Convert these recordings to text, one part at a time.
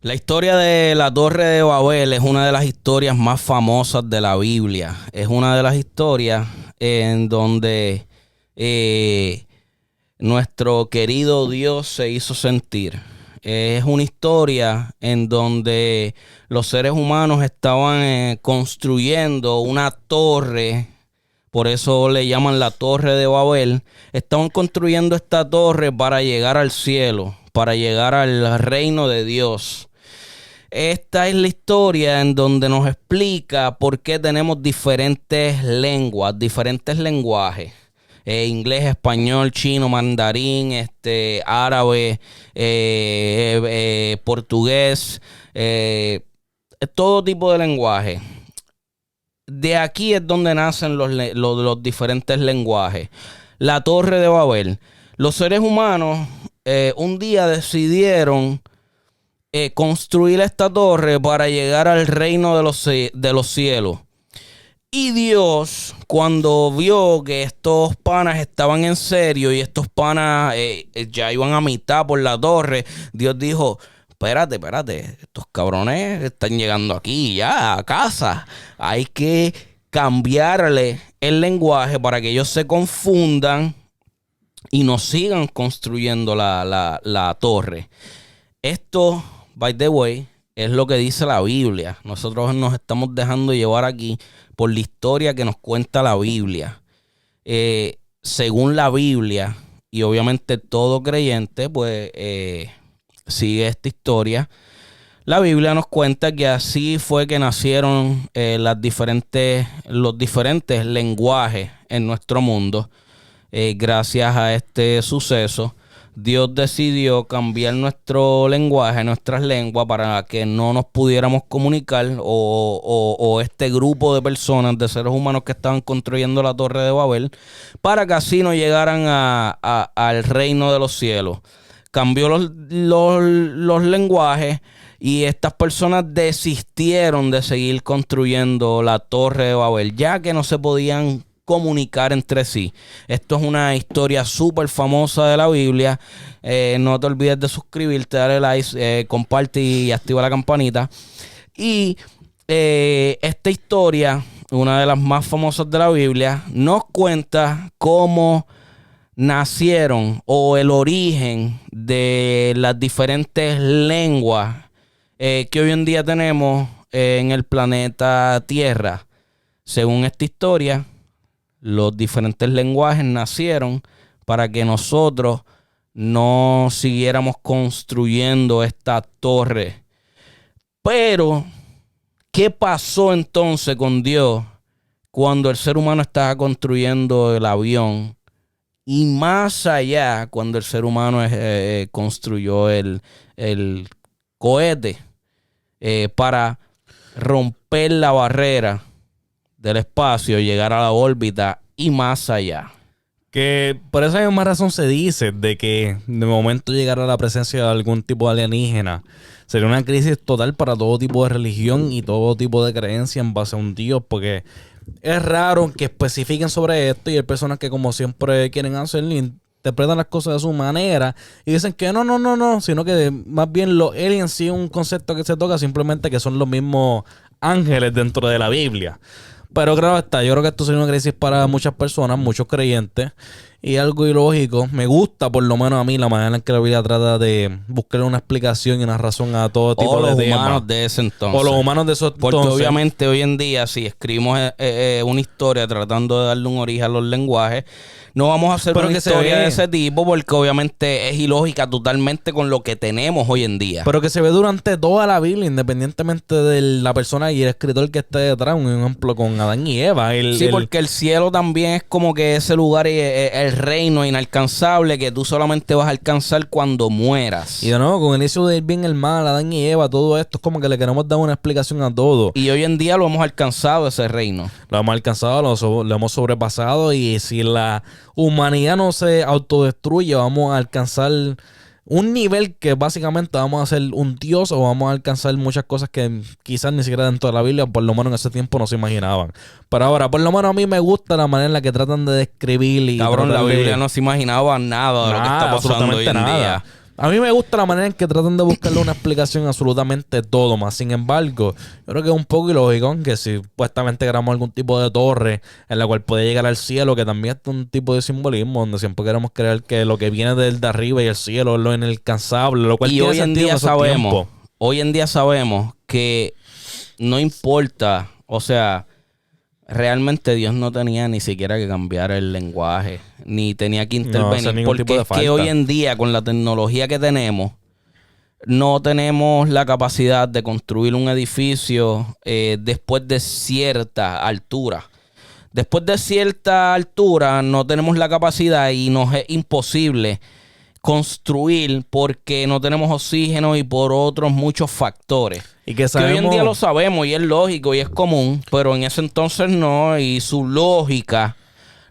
La historia de la Torre de Babel es una de las historias más famosas de la Biblia. Es una de las historias en donde nuestro querido Dios se hizo sentir. Es una historia en donde los seres humanos estaban construyendo una torre. Por eso le llaman la Torre de Babel. Estaban construyendo esta torre para llegar al cielo, para llegar al reino de Dios. Esta es la historia en donde nos explica por qué tenemos diferentes lenguas, diferentes lenguajes. Inglés, español, chino, mandarín, árabe, portugués, todo tipo de lenguaje. De aquí es donde nacen los diferentes lenguajes. La Torre de Babel. Los seres humanos un día decidieron construir esta torre para llegar al reino de los cielos. Y Dios, cuando vio que estos panas estaban en serio y estos panas ya iban a mitad por la torre, Dios dijo: espérate, estos cabrones están llegando aquí ya a casa. Hay que cambiarle el lenguaje para que ellos se confundan y no sigan construyendo la torre. Esto, by the way, es lo que dice la Biblia. Nosotros nos estamos dejando llevar aquí por la historia que nos cuenta la Biblia. Según la Biblia, y obviamente todo creyente, pues sigue esta historia. La Biblia nos cuenta que así fue que nacieron los diferentes lenguajes en nuestro mundo. Gracias a este suceso, Dios decidió cambiar nuestro lenguaje, nuestras lenguas, para que no nos pudiéramos comunicar o este grupo de personas, de seres humanos que estaban construyendo la Torre de Babel, para que así no llegaran al reino de los cielos. Cambió los lenguajes y estas personas desistieron de seguir construyendo la Torre de Babel, ya que no se podían comunicar entre sí. Esto es una historia súper famosa de la Biblia. No te olvides de suscribirte, darle like, comparte y activa la campanita. Y esta historia, una de las más famosas de la Biblia, nos cuenta cómo nacieron o el origen de las diferentes lenguas que hoy en día tenemos en el planeta Tierra. Según esta historia, los diferentes lenguajes nacieron para que nosotros no siguiéramos construyendo esta torre. Pero, ¿qué pasó entonces con Dios cuando el ser humano estaba construyendo el avión? Y más allá, cuando el ser humano construyó el cohete para romper la barrera del espacio, llegar a la órbita y más allá. Que por esa misma razón se dice de que de momento llegar a la presencia de algún tipo de alienígena sería una crisis total para todo tipo de religión y todo tipo de creencia en base a un Dios, porque es raro que especifiquen sobre esto y hay personas que, como siempre quieren hacer, interpretan las cosas de su manera y dicen que no, sino que más bien los aliens sí es un concepto que se toca, simplemente que son los mismos ángeles dentro de la Biblia. Pero claro está, yo creo que esto sería una crisis para muchas personas, muchos creyentes, y algo ilógico. Me gusta, por lo menos a mí, la manera en que la Biblia trata de buscar una explicación y una razón a todo tipo de temas. O los humanos de ese entonces. O los humanos de esos entonces. Porque obviamente hoy en día, si escribimos una historia tratando de darle un origen a los lenguajes, no vamos a hacer una historia de ese tipo, porque obviamente es ilógica totalmente con lo que tenemos hoy en día. Pero que se ve durante toda la Biblia, independientemente de la persona y el escritor que esté detrás. Un ejemplo con Adán y Eva. Porque el cielo también es como que ese lugar, el reino inalcanzable que tú solamente vas a alcanzar cuando mueras. Y de nuevo, con el inicio del bien y el mal, Adán y Eva, todo esto es como que le queremos dar una explicación a todo. Y hoy en día lo hemos alcanzado, ese reino. Lo hemos alcanzado, lo hemos sobrepasado, y si la humanidad no se autodestruye, vamos a alcanzar un nivel que básicamente vamos a ser un dios, o vamos a alcanzar muchas cosas que quizás ni siquiera dentro de la Biblia, por lo menos en ese tiempo, no se imaginaban. Pero ahora, por lo menos a mí me gusta la manera en la que tratan de describir. Y cabrón, la Biblia no se imaginaba nada de lo que está pasando hoy en día. A mí me gusta la manera en que tratan de buscarle una explicación a absolutamente todo, más sin embargo, yo creo que es un poco ilógico que si supuestamente creamos algún tipo de torre en la cual puede llegar al cielo, que también es un tipo de simbolismo, donde siempre queremos creer que lo que viene del de arriba y el cielo es lo inalcanzable, lo cual Y tiene hoy en sentido día en esos sabemos, tiempos. hoy en día sabemos que no importa, o sea, realmente Dios no tenía ni siquiera que cambiar el lenguaje, ni tenía que No hace intervenir, ningún tipo porque de es que hoy falta. en día con la tecnología que tenemos, no tenemos la capacidad de construir un edificio después de cierta altura. Después de cierta altura no tenemos la capacidad y nos es imposible construir porque no tenemos oxígeno y por otros muchos factores. Y que Que hoy en día lo sabemos... sabemos y es lógico y es común, pero en ese entonces no, y su lógica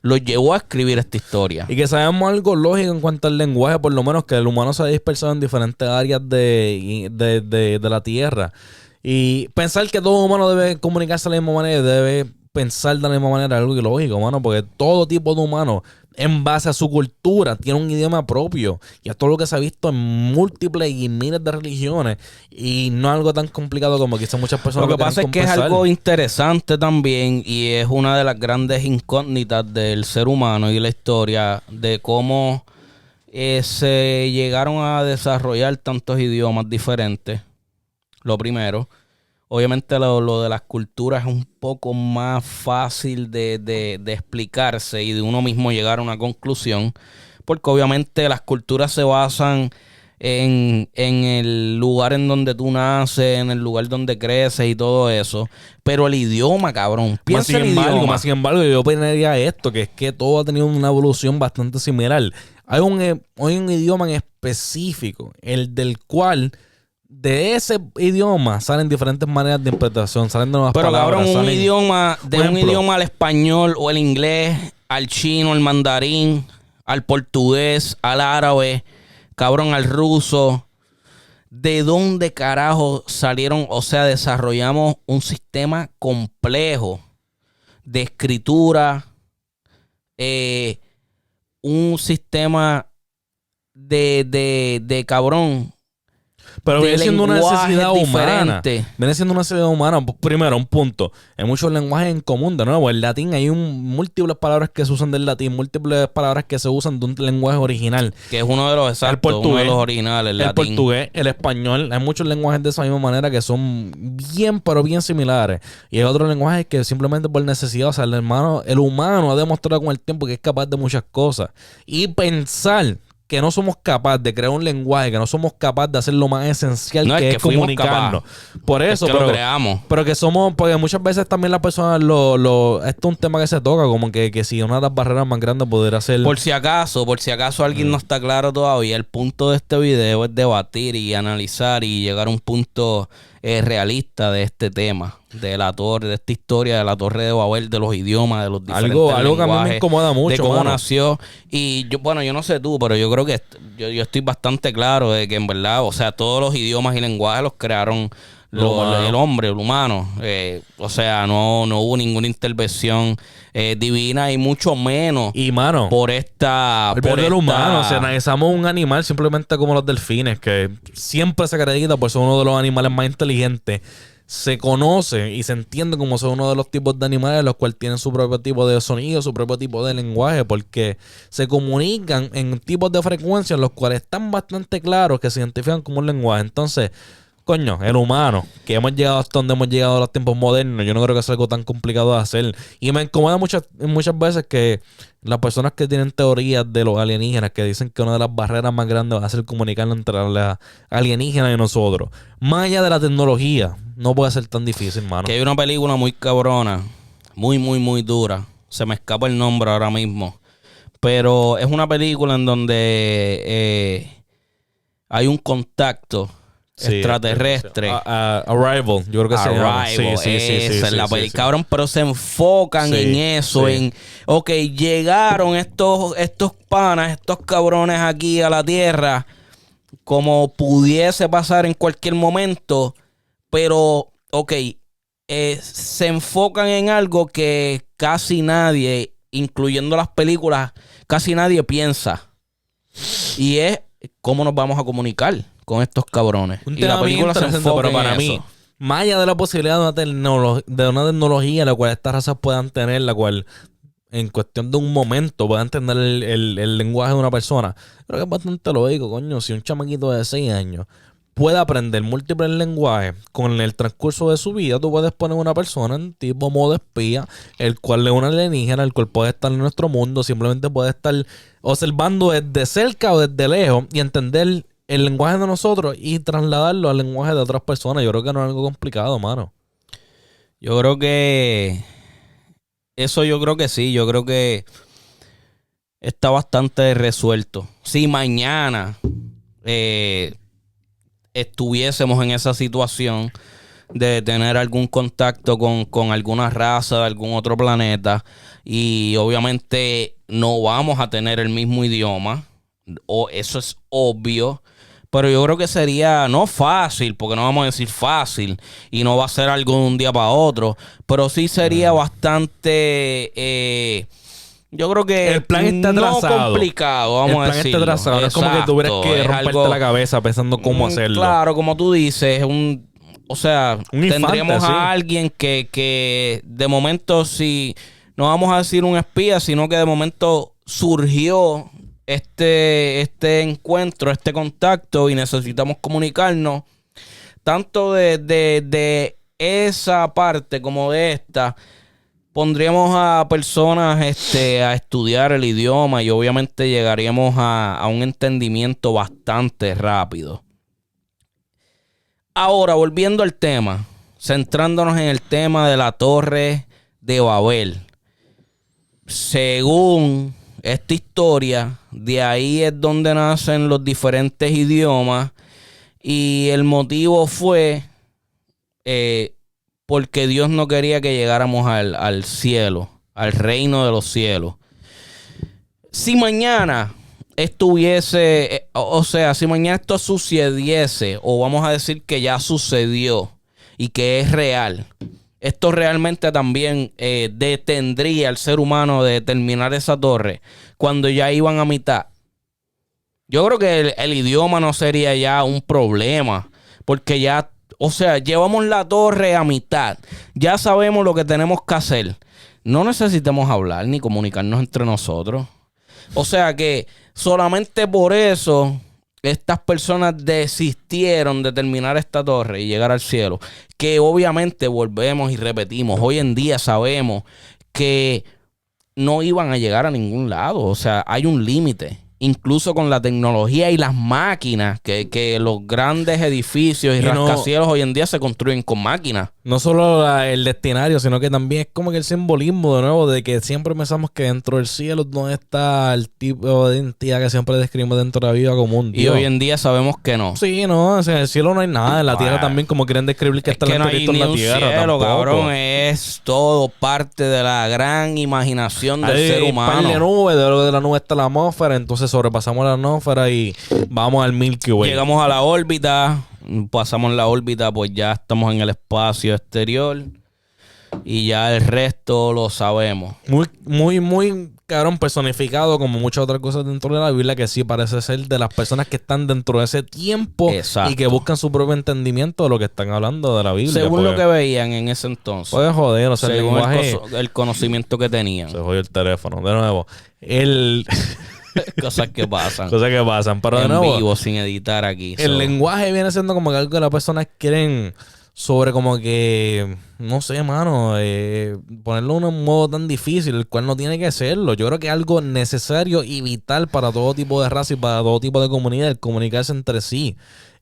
lo llevó a escribir esta historia. Y que sabemos algo lógico en cuanto al lenguaje, por lo menos que el humano se ha dispersado en diferentes áreas de la Tierra. Y pensar que todo humano debe comunicarse de la misma manera, debe pensar de la misma manera, es algo ilógico, mano, porque todo tipo de humano, en base a su cultura, tiene un idioma propio. Y esto es lo que se ha visto en múltiples y miles de religiones. Y no es algo tan complicado como quizás muchas personas Lo que pasa es que es pensar. algo interesante también y es una de las grandes incógnitas del ser humano y la historia de cómo se llegaron a desarrollar tantos idiomas diferentes. Lo primero. Obviamente lo de las culturas es un poco más fácil de explicarse y de uno mismo llegar a una conclusión, porque obviamente las culturas se basan en el lugar en donde tú naces, en el lugar donde creces y todo eso. Pero el idioma, cabrón, piensa el idioma. Más sin embargo, yo opinaría esto, que es que todo ha tenido una evolución bastante similar. Hay un idioma en específico, el del cual... De ese idioma salen diferentes maneras de interpretación, salen de nuevas Pero palabras. cabrón, un salen... idioma, de Por un ejemplo, idioma al español o el inglés, al chino, al mandarín, al portugués, al árabe, cabrón, al ruso. ¿De dónde carajo salieron? O sea, desarrollamos un sistema complejo de escritura, un sistema de cabrón. pero de viene siendo una lenguajes necesidad humana. diferentes. Viene siendo una necesidad humana. Primero, un punto. Hay muchos lenguajes en común. De nuevo, el latín hay múltiples palabras que se usan del latín, múltiples palabras que se usan de un lenguaje original. Que es uno de los exactos, uno de los originales, el latín. Portugués, el español. Hay muchos lenguajes de esa misma manera que son bien, pero bien similares. Y hay otros lenguajes que simplemente por necesidad, o sea, el humano ha demostrado con el tiempo que es capaz de muchas cosas. Y pensar que no somos capaces de crear un lenguaje, que no somos capaces de hacer lo más esencial No, que es es que fuimos comunicarnos. Por eso, es que lo creamos. pero que somos, porque muchas veces también las personas esto es un tema que se toca, como que si una de las barreras más grandes poder hacer. Por si acaso alguien no está claro todavía, el punto de este video es debatir y analizar y llegar a un punto realista de este tema, de la torre, de esta historia de la Torre de Babel, de los idiomas, de los diferentes algo que a mí me incomoda mucho, de cómo mano. nació. Y yo, bueno, yo no sé tú, pero yo creo que yo estoy bastante claro de que en verdad, o sea, todos los idiomas y lenguajes los crearon el hombre, el humano. O sea, no hubo ninguna intervención divina y mucho menos Y mano, por esta... el del humano, o sea, analizamos un animal simplemente como los delfines, que siempre se acredita por ser uno de los animales más inteligentes. Se conoce y se entiende como son uno de los tipos de animales los cuales tienen su propio tipo de sonido, su propio tipo de lenguaje, porque se comunican en tipos de frecuencias los cuales están bastante claros que se identifican como un lenguaje. Entonces, coño, el humano, que hemos llegado hasta donde hemos llegado a los tiempos modernos, yo no creo que sea algo tan complicado de hacer. Y me incomoda muchas veces que las personas que tienen teorías de los alienígenas, que dicen que una de las barreras más grandes va a ser comunicarnos entre los alienígenas y nosotros. Más allá de la tecnología, no puede ser tan difícil, mano. Que hay una película muy cabrona, muy, muy, muy dura. Se me escapa el nombre ahora mismo. Pero es una película en donde hay un contacto extraterrestre. Arrival, yo creo que se llama. Arrival, Sí, esa es la película. sí. Cabrón, pero se enfocan en eso, ok, llegaron estos panas, estos cabrones aquí a la Tierra, como pudiese pasar en cualquier momento, pero, ok, se enfocan en algo que casi nadie, incluyendo las películas, casi nadie piensa. Y es cómo nos vamos a comunicar con estos cabrones. Un Y la tema bien película se interesante, enfoca pero para en mí, eso. más allá de la posibilidad de una tecnología la cual estas razas puedan tener, la cual en cuestión de un momento puedan entender el lenguaje de una persona, creo que es bastante lógico, coño. Si un chamaquito de 6 años puede aprender múltiples lenguajes con el transcurso de su vida, tú puedes poner una persona en tipo modo espía, el cual es una alienígena, el cual puede estar en nuestro mundo, simplemente puede estar observando desde cerca o desde lejos y entender el lenguaje de nosotros y trasladarlo al lenguaje de otras personas. Yo creo que no es algo complicado, mano. Yo creo que yo creo que sí, yo creo que está bastante resuelto. Si mañana estuviésemos en esa situación de tener algún contacto con alguna raza de algún otro planeta y obviamente no vamos a tener el mismo idioma, o eso es obvio, pero yo creo que sería no fácil, porque no vamos a decir fácil y no va a ser algo de un día para otro, pero sí sería bastante yo creo que El plan está no trazado. complicado, vamos a El plan decirlo. está trazado. No es como que tuvieras que Es romperte algo, la cabeza pensando cómo hacerlo. claro, como tú dices, o sea, Un infante, tendríamos sí. a alguien que de momento, si no vamos a decir un espía, sino que de momento surgió este encuentro, este contacto y necesitamos comunicarnos, tanto de esa parte como de esta. Pondríamos a personas a estudiar el idioma y obviamente llegaríamos a un entendimiento bastante rápido. Ahora, volviendo al tema, centrándonos en el tema de la Torre de Babel. Según esta historia, de ahí es donde nacen los diferentes idiomas y el motivo fue porque Dios no quería que llegáramos al cielo, al reino de los cielos. Si mañana estuviese, si mañana esto sucediese, o vamos a decir que ya sucedió y que es real, esto realmente también detendría al ser humano de terminar esa torre cuando ya iban a mitad. Yo creo que el idioma no sería ya un problema, porque ya, llevamos la torre a mitad. Ya sabemos lo que tenemos que hacer. No necesitamos hablar ni comunicarnos entre nosotros. O sea que solamente por eso estas personas desistieron de terminar esta torre y llegar al cielo. Que obviamente volvemos y repetimos. Hoy en día sabemos que no iban a llegar a ningún lado. O sea, hay un límite. Incluso con la tecnología y las máquinas, que los grandes edificios y rascacielos hoy en día se construyen con máquinas. No solo el destinario, sino que también es como que el simbolismo de nuevo de que siempre pensamos que dentro del cielo no está el tipo de entidad que siempre describimos dentro de la vida como un Dios. Y hoy en día sabemos que no. Sí, no, o sea, en el cielo no hay nada. En la tierra también, como quieren describir que está el anticristo en la tierra. Cielo, tampoco. cabrón, es todo parte de la gran imaginación del ser Hay humano. par de nubes, de la nube está la atmósfera, entonces sobrepasamos la atmósfera y vamos al Milky Way. Llegamos a la órbita, pasamos la órbita, pues ya estamos en el espacio exterior y ya el resto lo sabemos. Muy cabrón personificado como muchas otras cosas dentro de la Biblia, que sí parece ser de las personas que están dentro de ese tiempo. Exacto. Y que buscan su propio entendimiento de lo que están hablando de la Biblia. Según lo que veían en ese entonces. Puede joder, o sea, el según lenguaje... el conocimiento que tenían. Se jodió el teléfono, de nuevo. Cosas que pasan. Cosas que pasan, pero de en nuevo, vivo, sin editar aquí. el lenguaje viene siendo como que algo que las personas quieren sobre como que, no sé, mano, ponerlo en un modo tan difícil, el cual no tiene que serlo. Yo creo que es algo necesario y vital para todo tipo de raza y para todo tipo de comunidad, el comunicarse entre sí.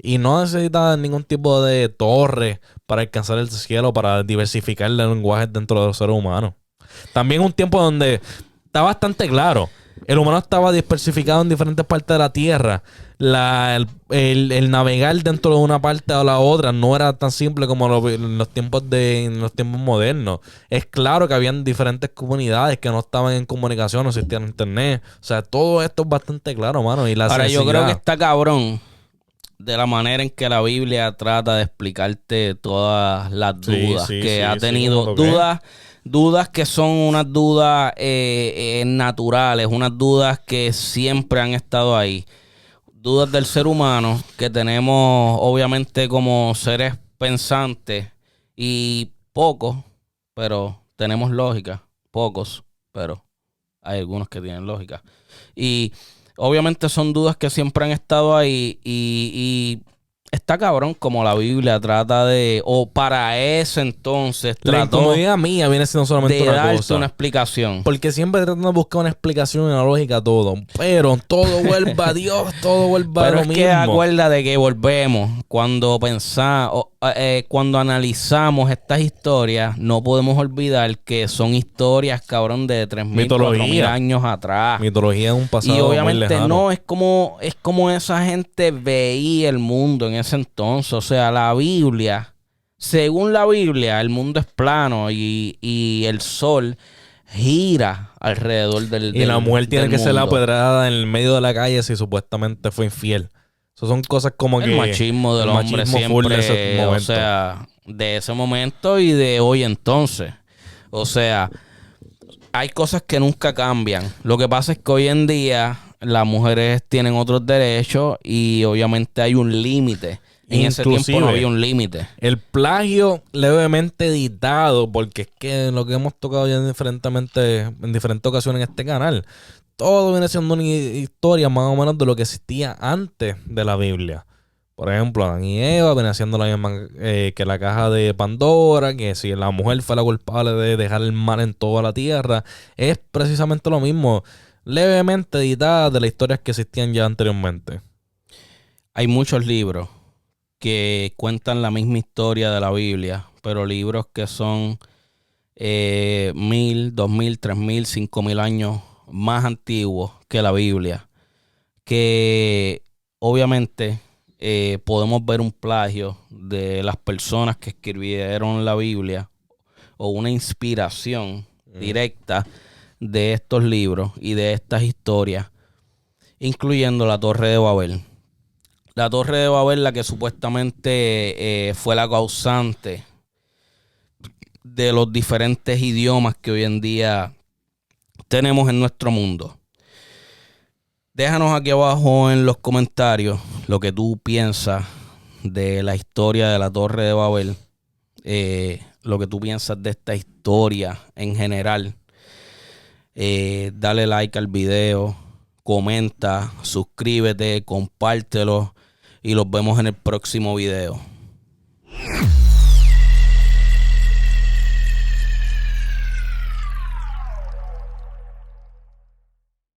Y no necesita ningún tipo de torre para alcanzar el cielo, para diversificar los lenguajes dentro de los seres humanos. También un tiempo donde está bastante claro. El humano estaba diversificado en diferentes partes de la tierra. El navegar dentro de una parte o la otra no era tan simple como en los tiempos modernos. Es claro que habían diferentes comunidades que no estaban en comunicación, no existía internet. O sea, todo esto es bastante claro, mano. Y ahora, yo creo que está cabrón de la manera en que la Biblia trata de explicarte todas las dudas que ha tenido. Dudas que son unas dudas naturales, unas dudas que siempre han estado ahí. dudas del ser humano que tenemos, obviamente, como seres pensantes y pocos, pero tenemos lógica. Pocos, pero hay algunos que tienen lógica. Y obviamente son dudas que siempre han estado ahí y está cabrón como la Biblia trata de, o para ese entonces La trató incomodidad mía viene siendo solamente de una darte cosa. una explicación. Porque siempre tratan de buscar una explicación y una lógica a todo. Pero todo vuelve a Dios, todo vuelve a Pero lo es mismo. que acuerda de que volvemos cuando cuando analizamos estas historias, no podemos olvidar que son historias, cabrón, de 3.000, 4.000 años atrás. Mitología en un pasado Y obviamente muy lejano. no, es como esa gente veía el mundo en ese entonces. O sea, la Biblia, según la Biblia, el mundo es plano y el sol gira alrededor Y la mujer tiene del que ser la mundo. pedrada en el medio de la calle si supuestamente fue infiel. Eso son cosas como El que... machismo del el hombre machismo full de ese siempre, o momento. sea, de ese momento y de hoy entonces. O sea, hay cosas que nunca cambian. Lo que pasa es que hoy en día las mujeres tienen otros derechos y obviamente hay un límite. En ese tiempo no había un límite. El plagio levemente editado, porque es que lo que hemos tocado ya en diferentes ocasiones en este canal, todo viene siendo una historia más o menos de lo que existía antes de la Biblia. Por ejemplo, Adán y Eva viene siendo la misma que la caja de Pandora, que si la mujer fue la culpable de dejar el mal en toda la tierra, es precisamente lo mismo, levemente editada de las historias que existían ya anteriormente. Hay muchos libros que cuentan la misma historia de la Biblia, pero libros que son 1.000, 2.000, 3.000, 5.000 años más antiguos que la Biblia, que obviamente podemos ver un plagio de las personas que escribieron la Biblia o una inspiración directa de estos libros y de estas historias, incluyendo la Torre de Babel. La Torre de Babel, la que supuestamente fue la causante de los diferentes idiomas que hoy en día tenemos en nuestro mundo. Déjanos aquí abajo en los comentarios lo que tú piensas de la historia de la Torre de Babel, lo que tú piensas de esta historia en general. Dale like al video, comenta, suscríbete, compártelo y los vemos en el próximo video.